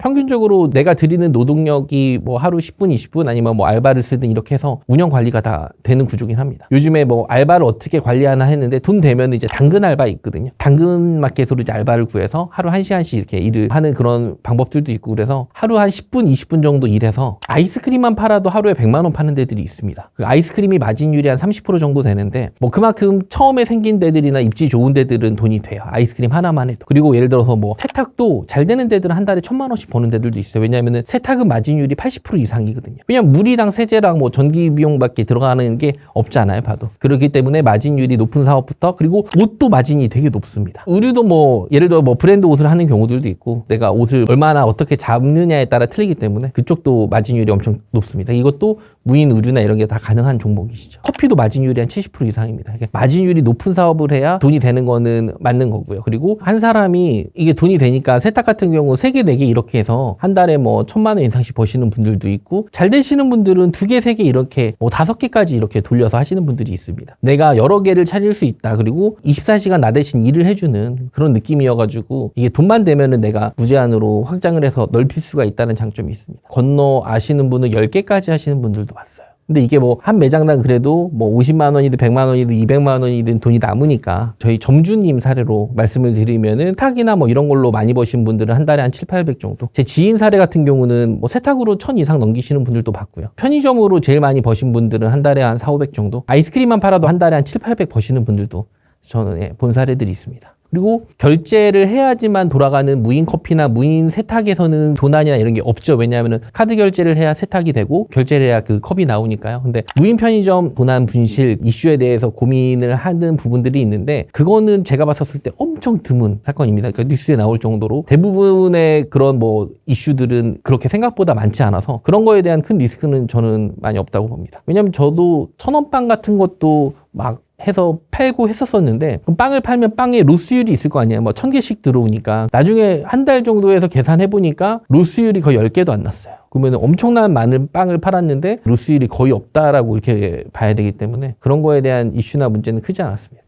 평균적으로 내가 드리는 노동력이 뭐 하루 10분, 20분 아니면 뭐 알바를 쓰든 이렇게 해서 운영 관리가 다 되는 구조긴 합니다. 요즘에 뭐 알바를 어떻게 관리하나 했는데 돈 되면 이제 당근 알바 있거든요. 당근 마켓으로 이제 알바를 구해서 하루 1시간씩 이렇게 일을 하는 그런 방법들도 있고 그래서 하루 한 10분, 20분 정도 일해서 아이스크림만 팔아도 하루에 100만 원 파는 데들이 있습니다. 그 아이스크림이 마진율이 한 30% 정도 되는데 뭐 그만큼 처음에 생긴 데들이나 입지 좋은 데들은 돈이 돼요. 아이스크림 하나만 해도. 그리고 예를 들어서 뭐 세탁도 잘 되는 데들은 한 달에 1,000만 원씩 버는 데들도 있어요. 왜냐하면 세탁은 마진율이 80% 이상이거든요. 왜냐면 물이랑 세제랑 뭐 전기 비용밖에 들어가는 게 없잖아요, 봐도. 그렇기 때문에 마진율이 높은 사업부터 그리고 옷도 마진이 되게 높습니다. 의류도 뭐 예를 들어 뭐 브랜드 옷을 하는 경우들도 있고 내가 옷을 얼마나 어떻게 잡느냐에 따라 틀리기 때문에 그쪽도 마진율이 엄청 높습니다. 이것도 무인 의류나 이런 게 다 가능한 종목이시죠. 커피도 마진율이 한 70% 이상입니다. 그러니까 마진율이 높은 사업을 해야 돈이 되는 거는 맞는 거고요. 그리고 한 사람이 이게 돈이 되니까 세탁 같은 경우 3개, 4개 이렇게 해서 한 달에 뭐 1,000만 원 이상씩 버시는 분들도 있고 잘 되시는 분들은 2개, 3개 이렇게 뭐 5개까지 이렇게 돌려서 하시는 분들이 있습니다. 내가 여러 개를 차릴 수 있다. 그리고 24시간 나 대신 일을 해주는 그런 느낌이어가지고 이게 돈만 되면은 내가 무제한으로 확장을 해서 넓힐 수가 있다는 장점이 있습니다. 건너 아시는 분은 10개까지 하시는 분들도 봤어요. 근데 이게 뭐 한 매장당 그래도 뭐 50만 원이든 100만 원이든 200만 원이든 돈이 남으니까 저희 점주님 사례로 말씀을 드리면은 세탁이나 뭐 이런 걸로 많이 버신 분들은 한 달에 한 7, 800 정도. 제 지인 사례 같은 경우는 뭐 세탁으로 1,000 이상 넘기시는 분들도 봤고요. 편의점으로 제일 많이 버신 분들은 한 달에 한 4, 500 정도. 아이스크림만 팔아도 한 달에 한 7, 800 버시는 분들도 저는 본 사례들이 있습니다. 그리고 결제를 해야지만 돌아가는 무인 커피나 무인 세탁에서는 도난이나 이런 게 없죠. 왜냐하면 카드 결제를 해야 세탁이 되고 결제를 해야 그 컵이 나오니까요. 근데 무인 편의점 도난 분실 이슈에 대해서 고민을 하는 부분들이 있는데 그거는 제가 봤었을 때 엄청 드문 사건입니다. 그러니까 뉴스에 나올 정도로 대부분의 그런 뭐 이슈들은 그렇게 생각보다 많지 않아서 그런 거에 대한 큰 리스크는 저는 많이 없다고 봅니다. 왜냐하면 저도 1,000원 빵 같은 것도 막 해서 팔고 했었었는데 그럼 빵을 팔면 빵에 로스율이 있을 거 아니에요. 뭐 1,000개씩 들어오니까 나중에 한 달 정도 해서 계산해 보니까 로스율이 거의 10개도 안 났어요. 그러면 엄청난 많은 빵을 팔았는데 로스율이 거의 없다라고 이렇게 봐야 되기 때문에 그런 거에 대한 이슈나 문제는 크지 않았습니다.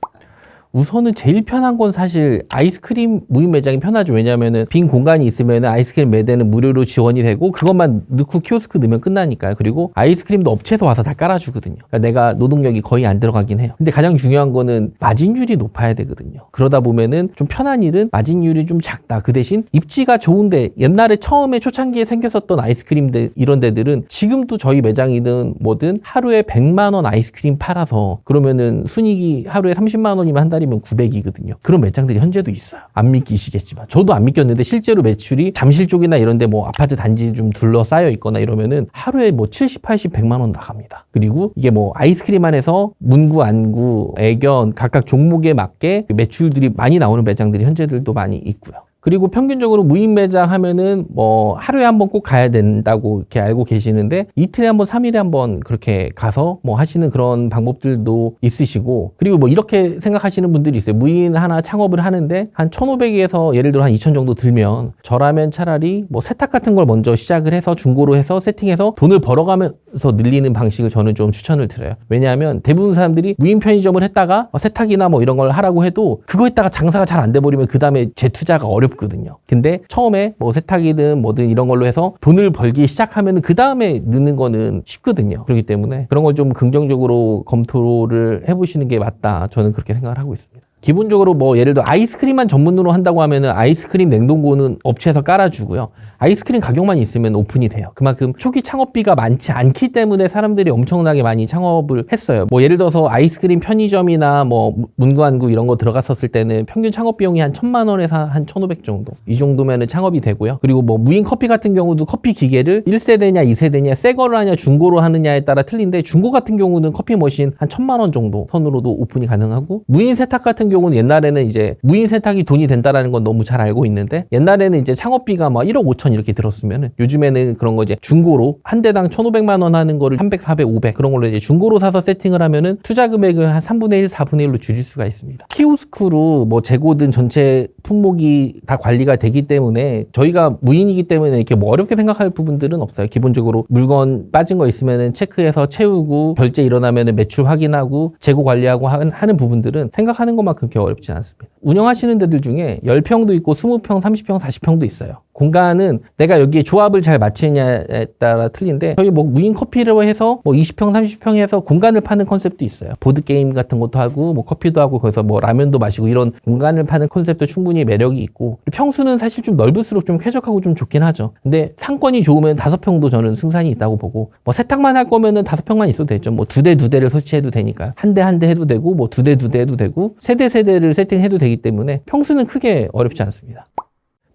우선은 제일 편한 건 사실 아이스크림 무인 매장이 편하죠. 왜냐하면 빈 공간이 있으면 아이스크림 매대는 무료로 지원이 되고 그것만 넣고 키오스크 넣으면 끝나니까요. 그리고 아이스크림도 업체에서 와서 다 깔아주거든요. 그러니까 내가 노동력이 거의 안 들어가긴 해요. 근데 가장 중요한 거는 마진율이 높아야 되거든요. 그러다 보면은 좀 편한 일은 마진율이 좀 작다. 그 대신 입지가 좋은데 옛날에 처음에 초창기에 생겼었던 아이스크림들 이런 데들은 지금도 저희 매장이든 뭐든 하루에 100만 원 아이스크림 팔아서 그러면은 순이익이 하루에 30만 원이면 한 달이면 900이거든요. 그런 매장들이 현재도 있어요. 안 믿기시겠지만 저도 안 믿겼는데 실제로 매출이 잠실 쪽이나 이런 데 뭐 아파트 단지 좀 둘러싸여 있거나 이러면은 하루에 뭐 70, 80, 100만 원 나갑니다. 그리고 이게 뭐 아이스크림 안에서 문구, 안구, 애견 각각 종목에 맞게 매출들이 많이 나오는 매장들이 현재들도 많이 있고요. 그리고 평균적으로 무인 매장 하면은 뭐 하루에 한 번 꼭 가야 된다고 이렇게 알고 계시는데 이틀에 한 번, 3일에 한 번 그렇게 가서 뭐 하시는 그런 방법들도 있으시고 그리고 뭐 이렇게 생각하시는 분들이 있어요. 무인 하나 창업을 하는데 한 1,500에서 예를 들어 한 2,000 정도 들면 저라면 차라리 뭐 세탁 같은 걸 먼저 시작을 해서 중고로 해서 세팅해서 돈을 벌어가면서 늘리는 방식을 저는 좀 추천을 드려요. 왜냐하면 대부분 사람들이 무인 편의점을 했다가 세탁이나 뭐 이런 걸 하라고 해도 그거 했다가 장사가 잘 안 돼 버리면 그 다음에 재투자가 어렵거든요. 근데 처음에 뭐 세탁이든 뭐든 이런 걸로 해서 돈을 벌기 시작하면 그 다음에 넣는 거는 쉽거든요. 그렇기 때문에 그런 걸 좀 긍정적으로 검토를 해보시는 게 맞다. 저는 그렇게 생각을 하고 있습니다. 기본적으로 뭐 예를 들어 아이스크림만 전문으로 한다고 하면은 아이스크림 냉동고는 업체에서 깔아주고요. 아이스크림 가격만 있으면 오픈이 돼요. 그만큼 초기 창업비가 많지 않기 때문에 사람들이 엄청나게 많이 창업을 했어요. 뭐 예를 들어서 아이스크림 편의점이나 뭐 문구안구 이런 거 들어갔었을 때는 평균 창업 비용이 한 1,000만 원에서 한 1,500 정도. 이 정도면은 창업이 되고요. 그리고 뭐 무인 커피 같은 경우도 커피 기계를 1세대냐 2세대냐 새 거를 하냐 중고로 하느냐에 따라 틀린데 중고 같은 경우는 커피 머신 한 1,000만 원 정도 선으로도 오픈이 가능하고 무인 세탁 같은 경우는 옛날에는 이제 무인 세탁이 돈이 된다라는 건 너무 잘 알고 있는데 옛날에는 이제 창업비가 막 1억 5천 이렇게 들었으면은 요즘에는 그런 거 이제 중고로 한 대당 1,500만 원 하는 거를 300, 400, 500 그런 걸로 이제 중고로 사서 세팅을 하면은 투자 금액을 한 3분의 1, 4분의 1로 줄일 수가 있습니다. 키오스크로 뭐 재고든 전체 품목이 다 관리가 되기 때문에 저희가 무인이기 때문에 이렇게 뭐 어렵게 생각할 부분들은 없어요. 기본적으로 물건 빠진 거 있으면은 체크해서 채우고 결제 일어나면은 매출 확인하고 재고 관리하고 하는 부분들은 생각하는 것만큼 그렇게 어렵지 않습니다. 운영하시는 데들 중에 10평도 있고 20평, 30평, 40평도 있어요. 공간은 내가 여기에 조합을 잘 맞추느냐에 따라 틀린데 저희 뭐 무인 커피로 해서 뭐 20평, 30평에서 공간을 파는 컨셉도 있어요. 보드게임 같은 것도 하고 뭐 커피도 하고 거기서 뭐 라면도 마시고 이런 공간을 파는 컨셉도 충분히 매력이 있고 평수는 사실 좀 넓을수록 좀 쾌적하고 좀 좋긴 하죠. 근데 상권이 좋으면 5평도 저는 승산이 있다고 보고 뭐 세탁만 할 거면은 5평만 있어도 되죠. 뭐 2대를 설치해도 되니까 한 대 해도 되고 뭐 2대 해도 되고 세대를 세팅해도 되기 때문에 평수는 크게 어렵지 않습니다.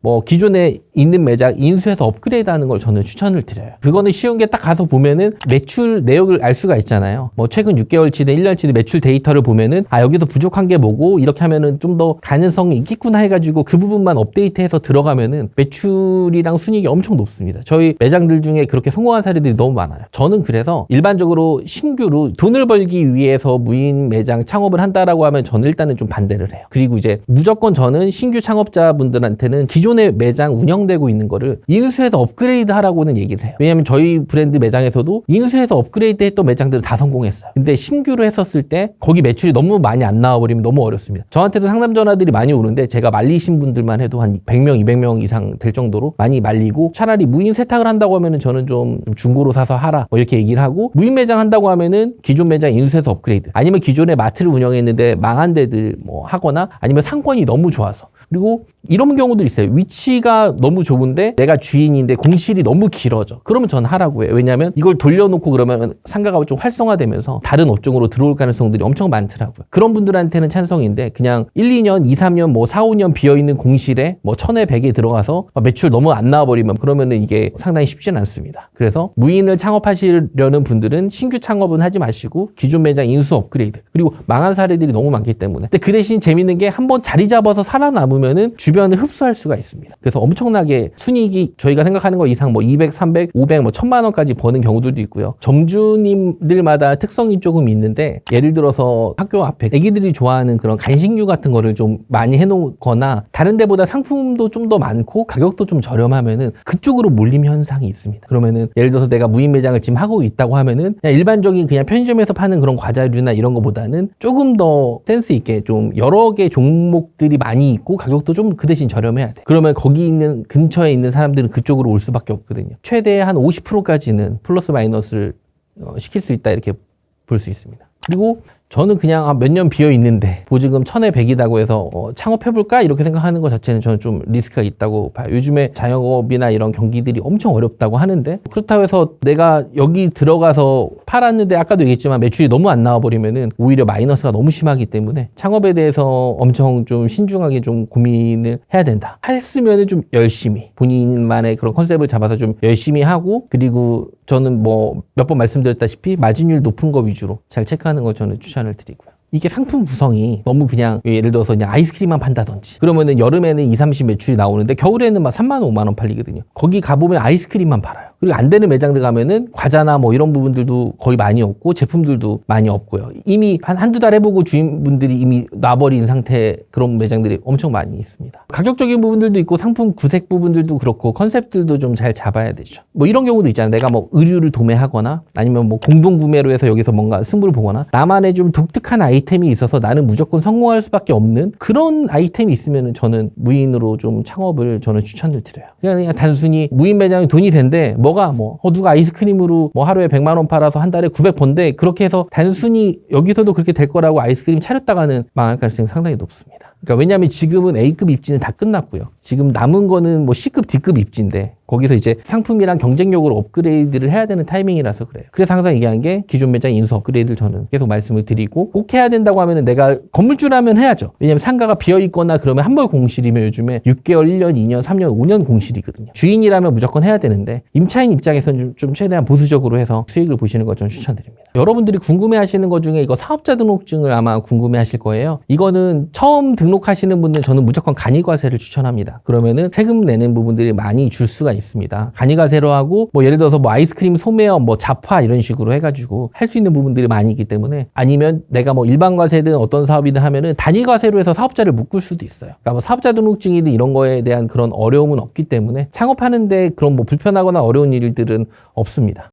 뭐 기존에 있는 매장 인수해서 업그레이드하는 걸 저는 추천을 드려요. 그거는 쉬운 게 딱 가서 보면은 매출 내역을 알 수가 있잖아요. 뭐 최근 6개월치든 1년치든 매출 데이터를 보면은 여기도 부족한 게 뭐고 이렇게 하면은 좀 더 가능성이 있겠구나 해가지고 그 부분만 업데이트해서 들어가면은 매출이랑 순이익이 엄청 높습니다. 저희 매장들 중에 그렇게 성공한 사례들이 너무 많아요. 저는 그래서 일반적으로 신규로 돈을 벌기 위해서 무인 매장 창업을 한다라고 하면 저는 일단은 좀 반대를 해요. 그리고 이제 무조건 저는 신규 창업자분들한테는 기존의 매장 운영되고 있는 거를 인수해서 업그레이드 하라고는 얘기를 해요. 왜냐하면 저희 브랜드 매장에서도 인수해서 업그레이드 했던 매장들은 다 성공했어요. 근데 신규로 했었을 때 거기 매출이 너무 많이 안 나와버리면 너무 어렵습니다. 저한테도 상담 전화들이 많이 오는데 제가 말리신 분들만 해도 한 100명, 200명 이상 될 정도로 많이 말리고 차라리 무인 세탁을 한다고 하면은 저는 좀 중고로 사서 하라 뭐 이렇게 얘기를 하고 무인 매장 한다고 하면은 기존 매장 인수해서 업그레이드 아니면 기존에 마트를 운영했는데 망한 데들 뭐 하거나 아니면 상권이 너무 좋아서 그리고 이런 경우도 있어요. 위치가 너무 좁은데 내가 주인인데 공실이 너무 길어져. 그러면 전 하라고 해요. 왜냐하면 이걸 돌려놓고 그러면 상가가 좀 활성화되면서 다른 업종으로 들어올 가능성들이 엄청 많더라고요. 그런 분들한테는 찬성인데 그냥 1, 2년, 2, 3년, 뭐 4, 5년 비어있는 공실에 뭐 1000에 100에 들어가서 매출 너무 안 나와버리면 그러면은 이게 상당히 쉽지는 않습니다. 그래서 무인을 창업하시려는 분들은 신규 창업은 하지 마시고 기존 매장 인수 업그레이드 그리고 망한 사례들이 너무 많기 때문에 근데 그 대신 재밌는 게 한번 자리 잡아서 살아남으면은 주변을 흡수할 수가 있습니다. 그래서 엄청나게 순이익이 저희가 생각하는 거 이상 뭐 200, 300, 500, 뭐 1000만 원까지 버는 경우들도 있고요. 점주님들마다 특성이 조금 있는데 예를 들어서 학교 앞에 애기들이 좋아하는 그런 간식류 같은 거를 좀 많이 해놓거나 다른 데보다 상품도 좀 더 많고 가격도 좀 저렴하면은 그쪽으로 몰림 현상이 있습니다. 그러면은 예를 들어서 내가 무인 매장을 지금 하고 있다고 하면은 그냥 일반적인 그냥 편의점에서 파는 그런 과자류나 이런 거보다는 조금 더 센스 있게 좀 여러 개 종목들이 많이 있고 가격도 좀 그 대신 저렴해야 돼. 그러면 거기 있는 근처에 있는 사람들은 그쪽으로 올 수밖에 없거든요. 최대 한 50%까지는 플러스 마이너스를 시킬 수 있다 이렇게 볼 수 있습니다. 그리고 저는 그냥 몇 년 비어 있는데 보증금 1000에 100이라고 해서 창업해볼까 이렇게 생각하는 것 자체는 저는 좀 리스크가 있다고 봐요. 요즘에 자영업이나 이런 경기들이 엄청 어렵다고 하는데 그렇다고 해서 내가 여기 들어가서 팔았는데 아까도 얘기했지만 매출이 너무 안 나와버리면은 오히려 마이너스가 너무 심하기 때문에 창업에 대해서 엄청 좀 신중하게 좀 고민을 해야 된다. 했으면은 좀 열심히 본인만의 그런 컨셉을 잡아서 좀 열심히 하고 그리고 저는 뭐 몇 번 말씀드렸다시피 마진율 높은 거 위주로 잘 체크하는 걸 저는 추천을 드리고요. 이게 상품 구성이 너무 그냥 예를 들어서 그냥 아이스크림만 판다든지 그러면은 여름에는 2, 30 매출이 나오는데 겨울에는 막 3만 원, 5만 원 팔리거든요. 거기 가보면 아이스크림만 팔아요. 그리고 안 되는 매장들 가면은 과자나 뭐 이런 부분들도 거의 많이 없고 제품들도 많이 없고요. 이미 한두 달 해보고 주인분들이 이미 놔버린 상태 그런 매장들이 엄청 많이 있습니다. 가격적인 부분들도 있고 상품 구색 부분들도 그렇고 컨셉들도 좀 잘 잡아야 되죠. 뭐 이런 경우도 있잖아요. 내가 뭐 의류를 도매하거나 아니면 뭐 공동 구매로 해서 여기서 뭔가 승부를 보거나 나만의 좀 독특한 아이템이 있어서 나는 무조건 성공할 수밖에 없는 그런 아이템이 있으면 저는 무인으로 좀 창업을 저는 추천을 드려요. 그냥 단순히 무인 매장이 돈이 된대 뭐가 누가 아이스크림으로 뭐 하루에 100만 원 팔아서 한 달에 900 번대 그렇게 해서 단순히 여기서도 그렇게 될 거라고 아이스크림 차렸다가는 망할 가능성이 상당히 높습니다. 그러니까 왜냐하면 지금은 A급 입지는 다 끝났고요. 지금 남은 거는 뭐 C급, D급 입지인데 거기서 이제 상품이랑 경쟁력으로 업그레이드를 해야 되는 타이밍이라서 그래요. 그래서 항상 얘기하는 게 기존 매장 인수 업그레이드를 저는 계속 말씀을 드리고 꼭 해야 된다고 하면은 내가 건물주라면 해야죠. 왜냐면 상가가 비어있거나 그러면 한 번 공실이면 요즘에 6개월, 1년, 2년, 3년, 5년 공실이거든요. 주인이라면 무조건 해야 되는데 임차인 입장에서는 좀 최대한 보수적으로 해서 수익을 보시는 걸 저는 추천드립니다. 여러분들이 궁금해하시는 것 중에 이거 사업자 등록증을 아마 궁금해하실 거예요. 이거는 처음 등록하시는 분들 저는 무조건 간이과세를 추천합니다. 그러면은 세금 내는 부분들이 많이 줄 수가 있습니다. 간이과세로 하고 뭐 예를 들어서 뭐 아이스크림 소매업 뭐 잡화 이런 식으로 해가지고 할 수 있는 부분들이 많이 있기 때문에 아니면 내가 뭐 일반과세든 어떤 사업이든 하면은 단위과세로 해서 사업자를 묶을 수도 있어요. 그러니까 뭐 사업자 등록증이든 이런 거에 대한 그런 어려움은 없기 때문에 창업하는데 그런 뭐 불편하거나 어려운 일들은 없습니다.